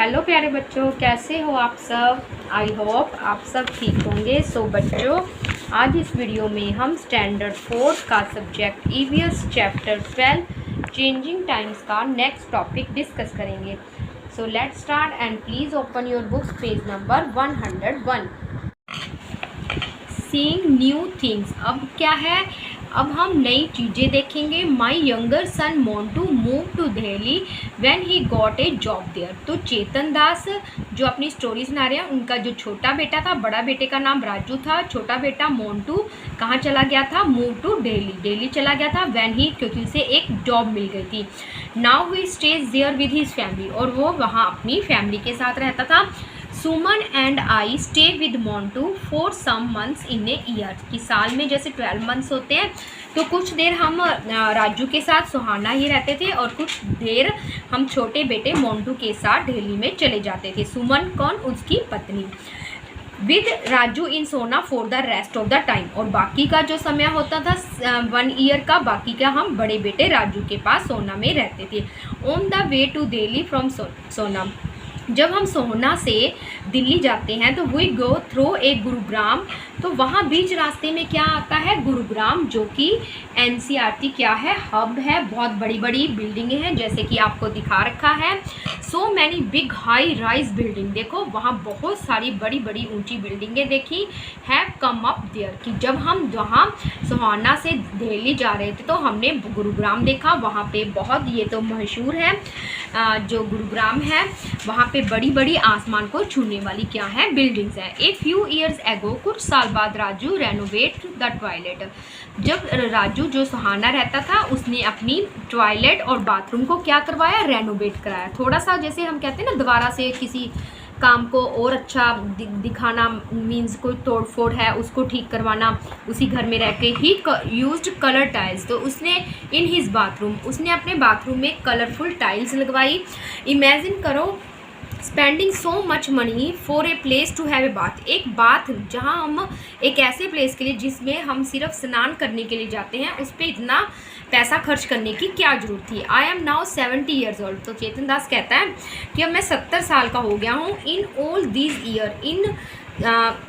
Hello प्यारे बच्चों, कैसे हो आप सब। आई होप आप सब ठीक होंगे। सो बच्चों, आज इस वीडियो में हम स्टैंडर्ड 4 का subject EVS chapter 12 changing times का नेक्स्ट टॉपिक डिस्कस करेंगे। So let's start and please open your books, page number 101। Seeing new things. अब क्या है, अब हम नई चीज़ें देखेंगे। My younger son want to move to Delhi when he got a job there. तो चेतन दास जो अपनी स्टोरी सुना रहे हैं, उनका जो छोटा बेटा था, बड़ा बेटे का नाम राजू था, छोटा बेटा मोंटू कहाँ चला गया था, मूव टू दिल्ली चला गया था। व्हेन ही, क्योंकि उसे एक जॉब मिल गई थी। Now he stays there with his family, और वो वहाँ अपनी फैमिली के साथ रहता था। Suman and I stay with Montu for some months in a year, कि साल में जैसे 12 मंथ्स होते हैं, तो कुछ देर हम राजू के साथ सुहाना ही रहते थे और कुछ देर हम छोटे बेटे मोंटू के साथ दिल्ली में चले जाते थे। सुमन कौन, उसकी पत्नी। विद राजू इन सोना for the rest of the time, और बाकी का जो समय होता था 1 ईयर का, बाकी का हम बड़े बेटे राजू के पास सोना में रहते थे। On the way to Delhi from Sohna, जब हम सोहना से दिल्ली जाते हैं तो we go through a Gurugram, तो वहाँ बीच रास्ते में क्या आता है, गुरुग्राम, जो कि एनसीईआरटी क्या है, हब है। बहुत बड़ी बड़ी बिल्डिंगें हैं जैसे कि आपको दिखा रखा है। So many big high rise building, देखो वहाँ बहुत सारी बड़ी बड़ी ऊंची बिल्डिंगें देखी। हैव कम अप देयर, कि जब हम वहाँ सोहाना से दिल्ली जा रहे थे तो हमने गुरुग्राम देखा। वहाँ पे बहुत, ये तो मशहूर है जो गुरुग्राम है, वहाँ पे बड़ी बड़ी आसमान को छूने वाली क्या है, बिल्डिंग्स है। ए फ्यू ईयर्स एगो, कुछ साल बाद राजू रेनोवेट द टॉयलेट, जब राजू जो सुहाना रहता था उसने अपनी टॉयलेट और बाथरूम को क्या करवाया, रेनोवेट कराया। थोड़ा सा जैसे हम कहते हैं ना, दोबारा से किसी काम को और अच्छा दिखाना, मीन्स कोई तोड़ फोड़ है उसको ठीक करवाना उसी घर में रह के। ही यूज्ड कलर टाइल्स, तो उसने इन हिज बाथरूम, उसने अपने बाथरूम में कलरफुल टाइल्स लगवाई। इमेजिन करो, spending so much money for a place to have a bath, एक बाथ जहाँ हम एक ऐसे प्लेस के लिए जिसमें हम सिर्फ स्नान करने के लिए जाते हैं, उस पर इतना पैसा खर्च करने की क्या जरूरत थी। I am now 70 years old, तो चेतन दास कहता है कि अब मैं 70 साल का हो गया हूँ। इन ऑल दीज ईयर, इन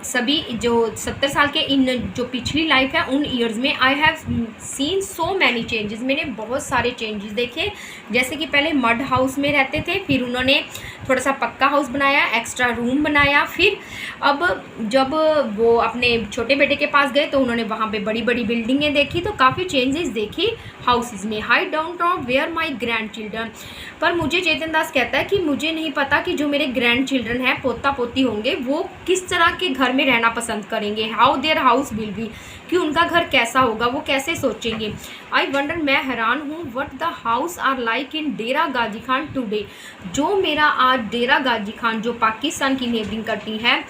सभी जो 70 साल के, इन जो पिछली लाइफ है उन ईयर्स में, I have seen so many changes, मैंने बहुत सारे चेंजेस देखे। जैसे कि पहले मड हाउस में रहते थे, फिर उन्होंने थोड़ा सा पक्का हाउस बनाया, एक्स्ट्रा रूम बनाया। फिर अब जब वो अपने छोटे बेटे के पास गए तो उन्होंने वहाँ पे बड़ी बड़ी बिल्डिंगें देखी, तो काफ़ी चेंजेस देखी हाउसेस में। High downtown where my grandchildren, पर मुझे चेतन दास कहता है कि मुझे नहीं पता कि जो मेरे ग्रैंड चिल्ड्रन हैं, पोता पोती होंगे, वो किस तरह के घर में रहना पसंद करेंगे। How their house will be, कि उनका घर कैसा होगा, वो कैसे सोचेंगे। आई वंडर, मैं हैरान हूँ, what the house are like in Dera Ghazi Khan today, जो मेरा आज डेरा गाजी खान जो पाकिस्तान की नेबरिंग कंट्री है,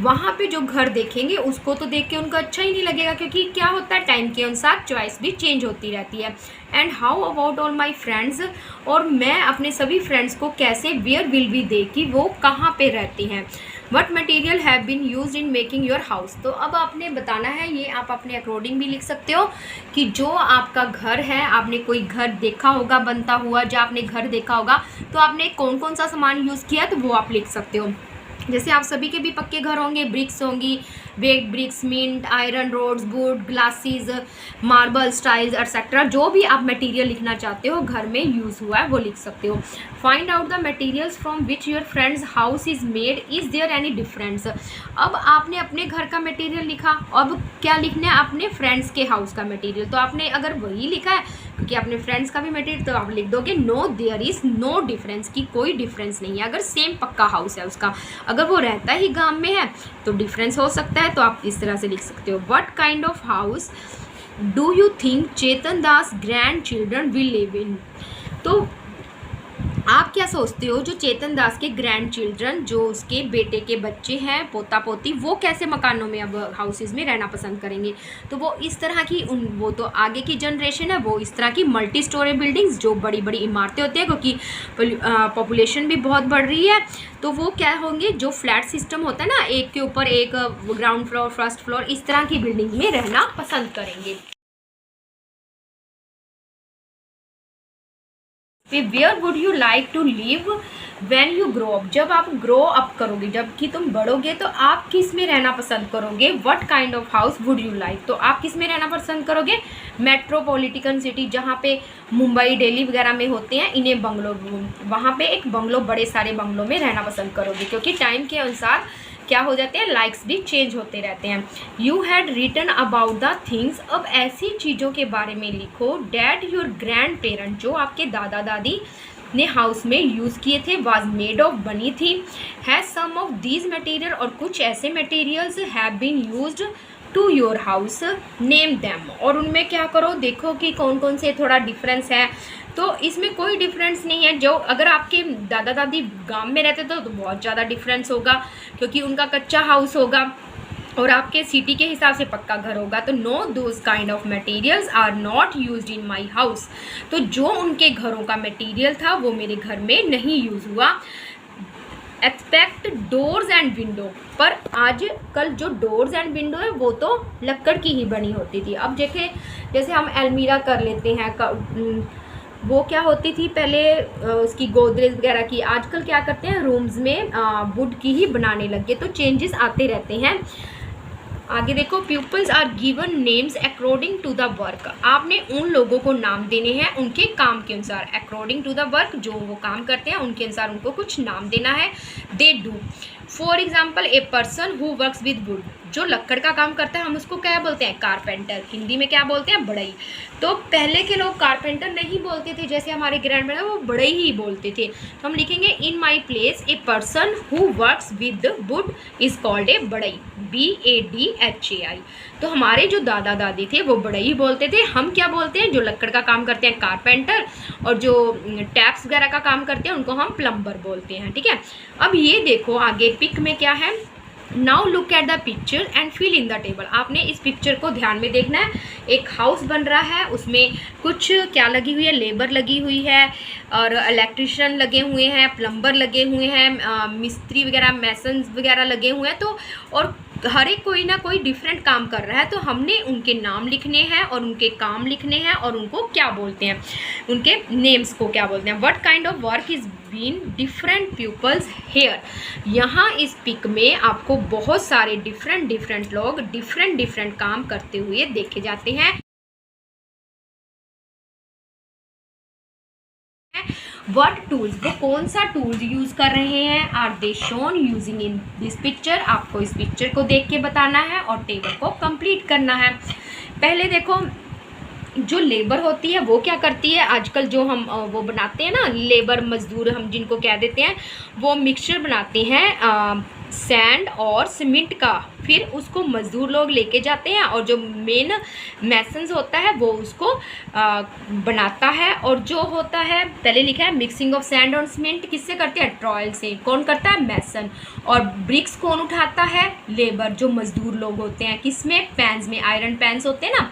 वहाँ पे जो घर देखेंगे उसको तो देख के उनको अच्छा ही नहीं लगेगा, क्योंकि क्या होता है, टाइम के अनुसार चॉइस भी चेंज होती रहती है। And how about all my friends, और मैं अपने सभी फ्रेंड्स को कैसे, वेयर विल बी दे, कि वो कहाँ पे रहते हैं। What material have been use in making your house, तो अब आपने बताना है, ये आप अपने अकॉर्डिंग भी लिख सकते हो कि जो आपका घर है, आपने कोई घर देखा होगा बनता हुआ, जब आपने घर देखा होगा तो आपने कौन कौन सा सामान यूज़ किया, तो वो आप लिख सकते हो। जैसे आप सभी के भी पक्के घर होंगे, ब्रिक्स होंगी, baked bricks, mint, iron rods, wood, glasses, marble, tiles etcetera, जो भी आप मटेरियल लिखना चाहते हो घर में यूज़ हुआ है वो लिख सकते हो। Find out the materials from which your friend's house is made, is there any difference. अब आपने अपने घर का मटेरियल लिखा, अब क्या लिखना है, अपने फ्रेंड्स के हाउस का मटेरियल, तो आपने अगर वही लिखा है क्योंकि अपने फ्रेंड्स का भी मटेरियल, तो आप लिख दोगे no there is no difference, की कोई डिफरेंस नहीं है। अगर सेम पक्का हाउस है उसका, अगर वो रहता ही गांव में है तो डिफरेंस हो सकता है, तो आप इस तरह से लिख सकते हो। What kind of house do you think Chetan Das grand children will live in, तो आप क्या सोचते हो जो चेतन दास के ग्रैंड चिल्ड्रन, जो उसके बेटे के बच्चे हैं, पोता पोती, वो कैसे मकानों में, अब हाउसेस में रहना पसंद करेंगे। तो वो इस तरह की, वो तो आगे की जनरेशन है, वो इस तरह की मल्टी स्टोरी बिल्डिंग्स, जो बड़ी बड़ी इमारतें होती हैं, क्योंकि पॉपुलेशन भी बहुत बढ़ रही है, तो वो क्या होंगे, जो फ्लैट सिस्टम होता है ना, एक के ऊपर एक, ग्राउंड फ्लोर, फर्स्ट फ्लोर, इस तरह की बिल्डिंग में रहना पसंद करेंगे। Where would you like to live when you grow up, जब आप ग्रो अप करोगे, जब कि तुम बढ़ोगे तो आप किस में रहना पसंद करोगे। What kind of house would you like, तो आप किस में रहना पसंद करोगे। मेट्रोपॉलिटन सिटी जहाँ पे मुंबई दिल्ली वगैरह में होते हैं, इन्हें बंगलो, वहाँ पे एक बंगलो, बड़े सारे बंगलों में रहना पसंद करोगे, क्योंकि टाइम के अनुसार क्या हो जाते हैं, लाइक्स भी चेंज होते रहते हैं। You had written about the things, अब ऐसी चीज़ों के बारे में लिखो डैट योर ग्रैंड पेरेंट, जो आपके दादा दादी ने हाउस में यूज़ किए थे, वाज मेड ऑफ, बनी थी। Has some of these material, और कुछ ऐसे materials have been used to your house, name them, और उनमें क्या करो, देखो कि कौन कौन से थोड़ा डिफरेंस है। तो इसमें कोई डिफरेंस नहीं है, जो अगर आपके दादा दादी गांव में रहते तो बहुत ज़्यादा डिफरेंस होगा, क्योंकि उनका कच्चा हाउस होगा और आपके सिटी के हिसाब से पक्का घर होगा। तो no those kind of materials are not used in my house, तो जो उनके घरों का मटेरियल था वो मेरे घर में नहीं यूज़ हुआ। एक्सपेक्ट डोर्स एंड विंडो, पर आज कल जो डोर्स एंड विंडो है वो तो लक्कड़ की ही बनी होती थी। अब देखें, जैसे हम अलमीरा कर लेते हैं, वो क्या होती थी पहले, उसकी गोदरेज वगैरह की, आजकल क्या करते हैं रूम्स में वुड की ही बनाने लगे। तो चेंजेस आते रहते हैं। आगे देखो, peoples are given names according to the work, आपने उन लोगों को नाम देने हैं उनके काम के अनुसार। अकॉर्डिंग टू द वर्क, जो वो काम करते हैं उनके अनुसार उनको कुछ नाम देना है। They do, for example A person who works with would, जो लक्कड़ का काम करता है हम उसको क्या बोलते हैं, कारपेंटर, हिंदी में क्या बोलते हैं, बढ़ई। तो पहले के लोग कारपेंटर नहीं बोलते थे, जैसे हमारे ग्रैंड पेरेंट्स वो बढ़ई ही बोलते थे। तो हम लिखेंगे in my place a person who works with wood is called a बढ़ई, BADHAI। तो हमारे जो दादा दादी थे वो बढ़ई बोलते थे, हम क्या बोलते हैं, जो लक्कड़ का काम करते हैं कारपेंटर, और जो टैप्स वगैरह का काम करते हैं उनको हम प्लम्बर बोलते हैं। ठीक है, अब ये देखो आगे पिक में क्या है। Now look at the picture and fill in the table, आपने इस पिक्चर को ध्यान में देखना है। एक हाउस बन रहा है, उसमें कुछ क्या लगी हुई है, लेबर लगी हुई है, और इलेक्ट्रिशियन लगे हुए हैं, प्लम्बर लगे हुए हैं, मिस्त्री वगैरह, मैसन्स वगैरह लगे हुए हैं। तो और हर एक कोई ना कोई डिफरेंट काम कर रहा है, तो हमने उनके नाम लिखने हैं और उनके काम लिखने हैं और उनको क्या बोलते हैं, उनके नेम्स को क्या बोलते हैं। What kind of work is been different peoples here, यहाँ इस पिक में आपको बहुत सारे डिफरेंट लोग डिफरेंट काम करते हुए देखे जाते हैं। What टूल्स, वो कौन सा टूल्स यूज़ कर रहे हैं, are they shown using in this picture, आपको इस पिक्चर को देख के बताना है और टेबल को कंप्लीट करना है। पहले देखो, जो लेबर होती है वो क्या करती है, आजकल जो हम वो बनाते हैं ना, लेबर मजदूर हम जिनको कह देते हैं, वो मिक्सचर बनाते हैं सैंड और सीमेंट का, फिर उसको मज़दूर लोग लेके जाते हैं और जो मेन मैसन्स होता है वो उसको बनाता है। और जो होता है, पहले लिखा है मिक्सिंग ऑफ सैंड और सीमेंट किससे करते हैं, ट्रॉयल से। कौन करता है, मैसन। और ब्रिक्स कौन उठाता है, लेबर, जो मज़दूर लोग होते हैं। किसमें, पैन्स में, आयरन पैन्स होते हैं ना।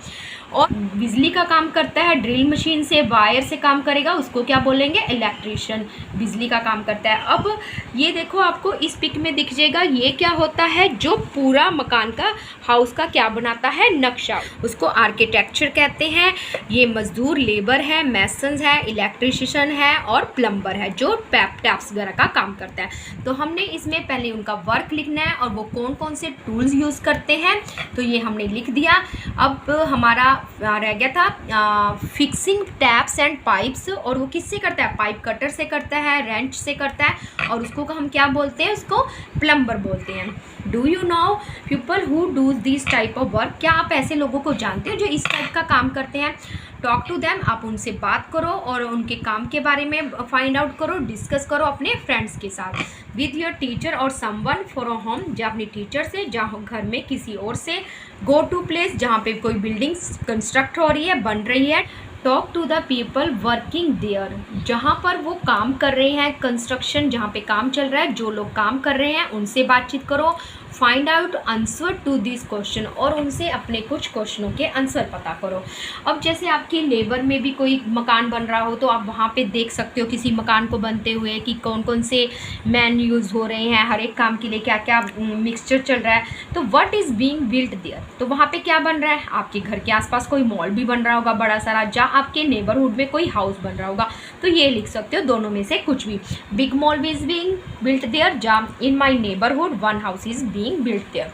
और बिजली का काम करता है, ड्रिल मशीन से, वायर से काम करेगा, उसको क्या बोलेंगे, इलेक्ट्रिशियन, बिजली का काम करता है। अब ये देखो, आपको इस पिक में दिख जाएगा, ये क्या होता है, जो पूरा मकान का, हाउस का क्या बनाता है, नक्शा, उसको आर्किटेक्चर कहते हैं। ये मजदूर, लेबर है, मैसन्स है, इलेक्ट्रिशियन है और प्लम्बर है, जो टैप्स वगैरह का काम करता है। तो हमने इसमें पहले उनका वर्क लिखना है और वो कौन कौन से टूल्स यूज़ करते हैं, तो ये हमने लिख दिया। अब हमारा रह गया था फिक्सिंग टैप्स एंड पाइप्स, और वो किससे करता है, पाइप कटर से करता है, रेंच से करता है, और उसको हम क्या बोलते हैं, उसको प्लम्बर बोलते हैं। Do you know people who does this type of work, क्या आप ऐसे लोगों को जानते हो जो इस टाइप का काम करते हैं। टॉक टू दैम, आप उनसे बात करो और उनके काम के बारे में फाइंड आउट करो, डिस्कस करो अपने फ्रेंड्स के साथ। विद योर टीचर और समवन फॉर अ होम, जहाँ अपनी टीचर से, जहाँ घर में किसी और से। गो टू प्लेस, जहाँ पे कोई बिल्डिंग कंस्ट्रक्ट हो रही है, बन रही है। Talk to the people working there, जहाँ पर वो काम कर रहे हैं, कंस्ट्रक्शन जहाँ पे काम चल रहा है, जो लोग काम कर रहे हैं उनसे बातचीत करो। Find out answer to this question, और उनसे अपने कुछ क्वेश्चनों के आंसर पता करो। अब जैसे आपकी लेबर में भी कोई मकान बन रहा हो तो आप वहाँ पे देख सकते हो किसी मकान को बनते हुए कि कौन कौन से मैन यूज़ हो रहे हैं, हर एक काम के लिए क्या क्या मिक्सचर चल रहा है। तो what is being built there, तो वहाँ पे क्या बन रहा है, आपके घर के आसपास कोई मॉल भी बन रहा होगा बड़ा सारा, जहाँ आपके नेबरहुड में कोई हाउस बन रहा होगा, तो ये लिख सकते हो दोनों में से कुछ भी। Big mall is being built there, जहाँ in my neighbourhood one house is being built there.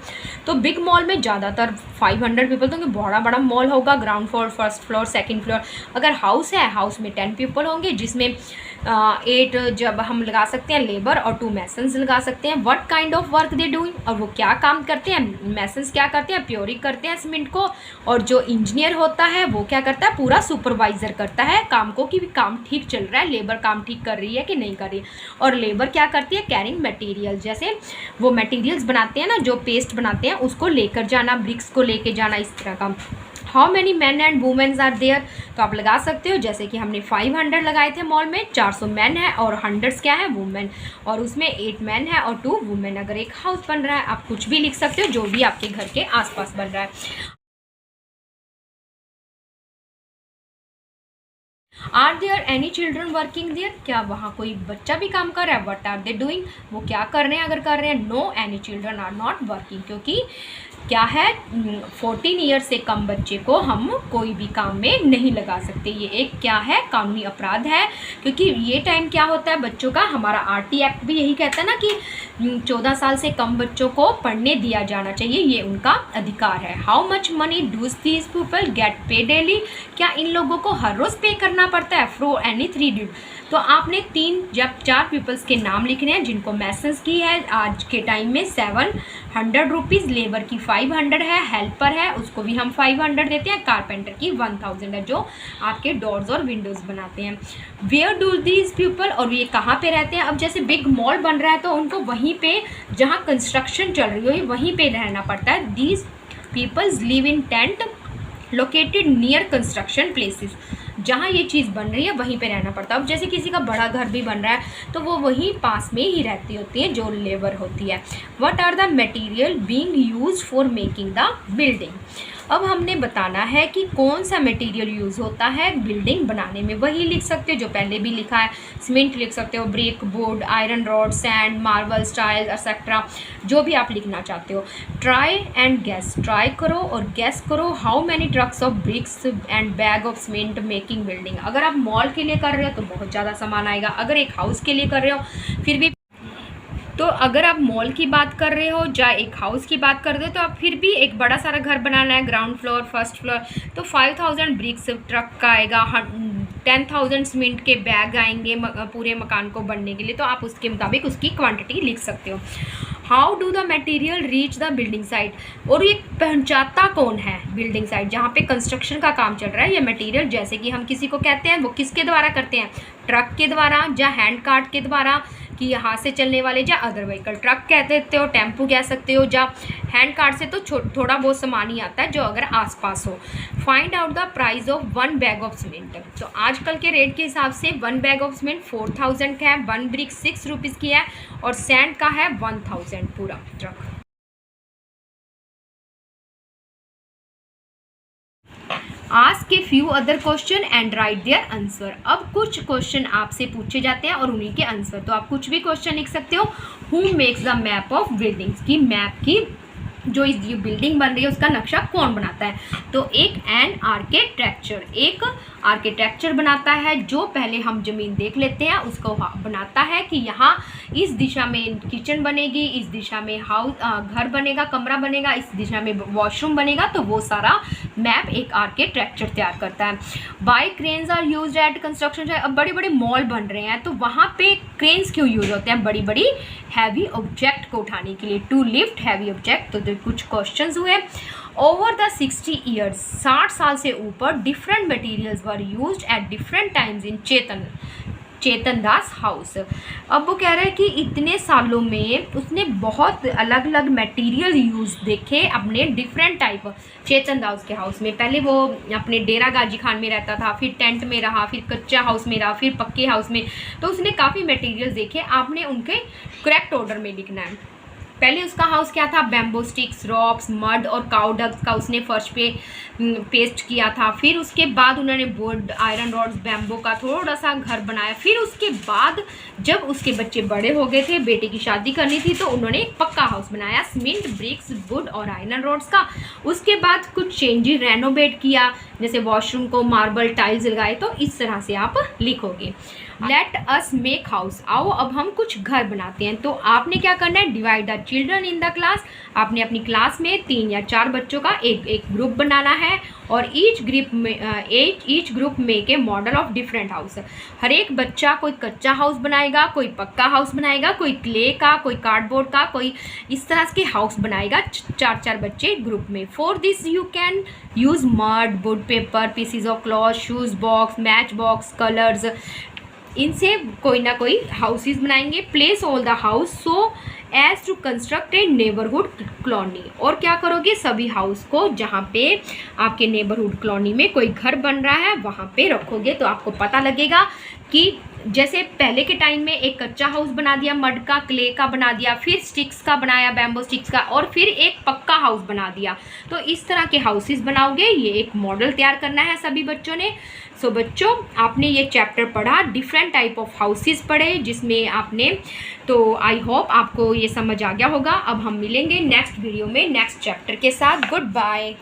तो बिग मॉल में ज़्यादातर 500 पीपल, तो बड़ा बड़ा मॉल होगा, ground floor, first floor, second floor. अगर हाउस है, हाउस में 10 पीपल होंगे, जिसमें 8 जब हम लगा सकते हैं लेबर और 2 मैसन्स लगा सकते हैं। What kind of work they doing, और वो क्या काम करते हैं, मैसन्स क्या करते हैं, प्योरिंग करते हैं सीमेंट को, और जो इंजीनियर होता है वो क्या करता है, पूरा सुपरवाइजर करता है काम को कि काम ठीक चल रहा है, लेबर काम ठीक कर रही है कि नहीं कर रही है। और लेबर क्या करती है, कैरिंग मटेरियल, जैसे वो मटेरियल्स बनाते हैं ना, जो पेस्ट बनाते हैं उसको लेकर जाना, ब्रिक्स को लेके जाना, इस तरह का। How many man and womens are there, तो आप लगा सकते हो जैसे कि हमने 500 लगाए थे मॉल में, 400 मैन है और 100 क्या है, वुमेन, और उसमें 8 मैन है और 2 वुमेन। अगर एक हाउस बन रहा है, आप कुछ भी लिख सकते हो जो भी आपके घर के आसपास बन रहा है। Are there any children working there, क्या वहाँ कोई बच्चा भी काम कर रहा है। वट आर दे डूइंग, वो क्या कर रहे हैं अगर कर रहे हैं। No any children are not working, क्योंकि क्या है 14 ईयर से कम बच्चे को हम कोई भी काम में नहीं लगा सकते। ये एक क्या है, कानूनी अपराध है, क्योंकि ये टाइम क्या होता है बच्चों का, हमारा आरटी एक्ट भी यही कहता है ना कि 14 साल से कम बच्चों को पढ़ने दिया जाना चाहिए, ये उनका अधिकार है। How much money does these people get pay daily, क्या इन लोगों को हर रोज़ पे करना पड़ता है। फ्रो एनी 3 ड्यू, तो आपने 3 जब 4 पीपल्स के नाम लिखने हैं जिनको मैसेज की है आज के टाइम में 700 रुपीज़, लेबर की 500 है, हेल्पर है उसको भी हम 500 देते हैं, कारपेंटर की 1000 है जो आपके डोर्स और विंडोज़ बनाते हैं। वेयर डू दीज पीपल, और ये कहाँ पे रहते हैं। अब जैसे बिग मॉल बन रहा है तो उनको वहीं पे जहाँ कंस्ट्रक्शन चल रही हो वहीं पे रहना पड़ता है। These peoples live in tent located near construction places, जहाँ ये चीज़ बन रही है वहीं पे रहना पड़ता है। अब जैसे किसी का बड़ा घर भी बन रहा है तो वो वहीं पास में ही रहती होती है जो लेबर होती है। What are the material being used for making the building, अब हमने बताना है कि कौन सा मटेरियल यूज़ होता है बिल्डिंग बनाने में, वही लिख सकते हो जो पहले भी लिखा है। सीमेंट लिख सकते हो, brick, board, iron rod, sand, marble, tile etcetera, जो भी आप लिखना चाहते हो। ट्राई एंड गैस, ट्राई करो और गैस करो how many trucks of BRICS and bag of cement making building. अगर आप मॉल के लिए कर रहे हो तो बहुत ज़्यादा सामान आएगा, अगर एक हाउस के लिए कर रहे हो फिर भी, तो अगर आप मॉल की बात कर रहे हो या एक हाउस की बात कर रहे हो तो आप फिर भी एक बड़ा सारा घर बनाना है, ग्राउंड फ्लोर, फर्स्ट फ्लोर, तो 5000 ब्रिक्स ट्रक का आएगा, 10,000 सीमेंट के बैग आएंगे पूरे मकान को बनने के लिए, तो आप उसके मुताबिक उसकी क्वांटिटी लिख सकते हो। How do the material reach the building site, और ये पहुंचाता कौन है बिल्डिंग साइट जहाँ पे कंस्ट्रक्शन का काम चल रहा है। ये मटेरियल जैसे कि हम किसी को कहते हैं वो किसके द्वारा करते हैं, ट्रक के द्वारा या हैंड कार्ट के द्वारा, कि हाथ से चलने वाले या अदर व्हीकल, ट्रक कह सकते हो, टेम्पू कह सकते हो, या हैंड कार्ट से तो थोड़ा बहुत सामान ही आता है जो अगर आसपास हो। Find out the price of 1 bag of cement, तो आजकल के रेट के हिसाब से 1 बैग ऑफ सीमेंट 4000 का है, 1 ब्रिक 6 रुपीज़ की है, और सैंड का है 1000 पूरा truck. Ask a few other question and write their answer, अब कुछ क्वेश्चन आपसे पूछे जाते हैं और उन्हीं के आंसर, तो आप कुछ भी क्वेश्चन लिख सकते हो। Who makes the map of buildings, की मैप की जो इस बिल्डिंग बन रही है उसका नक्शा कौन बनाता है, तो एन आर्किटेक्चर, एक आर्किटेक्चर बनाता है जो पहले हम ज़मीन देख लेते हैं, उसको बनाता है कि यहाँ इस दिशा में किचन बनेगी, इस दिशा में घर बनेगा, कमरा बनेगा, इस दिशा में वॉशरूम बनेगा, तो वो सारा मैप एक आर्किटेक्चर तैयार करता है। By cranes are use at construction, अब बड़े बड़े मॉल बन रहे हैं तो वहाँ पे क्रेन्स क्यों यूज होते हैं, बड़ी बड़ी हैवी ऑब्जेक्ट को उठाने के लिए, टू लिफ्ट हैवी ऑब्जेक्ट। तो कुछ क्वेश्चंस हुए। ओवर द 60 ईयर्स, 60 साल से ऊपर, different materials were used at different times in Chetan Das house. अब वो कह रहा है कि इतने सालों में उसने बहुत अलग अलग मटेरियल यूज़ देखे अपने डिफरेंट टाइप चेतन दास के हाउस में। पहले वो अपने डेरा गाजी खान में रहता था, फिर टेंट में रहा, फिर कच्चा हाउस में रहा, फिर पक्के हाउस में, तो उसने काफ़ी मटेरियल देखे। आपने उनके करेक्ट ऑर्डर में लिखना है। पहले उसका हाउस क्या था, बैम्बो स्टिक्स, रॉक्स, मड और काउडक्स का उसने फर्श पे पेस्ट किया था। फिर उसके बाद उन्होंने बोर्ड, आयरन रॉड्स, बैम्बो का थोड़ा सा घर बनाया। फिर उसके बाद जब उसके बच्चे बड़े हो गए थे, बेटे की शादी करनी थी, तो उन्होंने एक पक्का हाउस बनाया, सीमेंट, ब्रिक्स, वुड और आयरन रॉड्स का। उसके बाद कुछ चेंजेस, रेनोवेट किया, जैसे वॉशरूम को मार्बल टाइल्स लगाए। तो इस तरह से आप लिखोगे। लेट अस मेक हाउस, आओ अब हम कुछ घर बनाते हैं। तो आपने क्या करना है, divide the children in the class, आपने अपनी क्लास में 3 या 4 बच्चों का एक ग्रुप बनाना है और each group make a model of different house. हर एक बच्चा कोई कच्चा हाउस बनाएगा, कोई पक्का हाउस बनाएगा, कोई क्ले का, कोई कार्डबोर्ड का, कोई इस तरह के हाउस बनाएगा, 4-4 बच्चे ग्रुप में। For this you can use mud, wood, paper, pieces of cloth, shoes box, match box, colours, इनसे कोई ना कोई हाउसेस बनाएंगे। Place all the house so as to construct a neighbourhood colony, और क्या करोगे, सभी हाउस को जहाँ पे आपके नेबरहुड कॉलोनी में कोई घर बन रहा है वहाँ पे रखोगे। तो आपको पता लगेगा कि जैसे पहले के टाइम में एक कच्चा हाउस बना दिया, मड का, क्ले का बना दिया, फिर स्टिक्स का बनाया, बैम्बो स्टिक्स का, और फिर एक पक्का हाउस बना दिया। तो इस तरह के हाउसेस बनाओगे। ये एक मॉडल तैयार करना है सभी बच्चों ने। सो बच्चों, आपने ये चैप्टर पढ़ा, डिफरेंट टाइप ऑफ हाउसेस पढ़े जिसमें आपने, तो आई होप आपको ये समझ आ गया होगा। अब हम मिलेंगे नेक्स्ट वीडियो में नेक्स्ट चैप्टर के साथ। Good bye.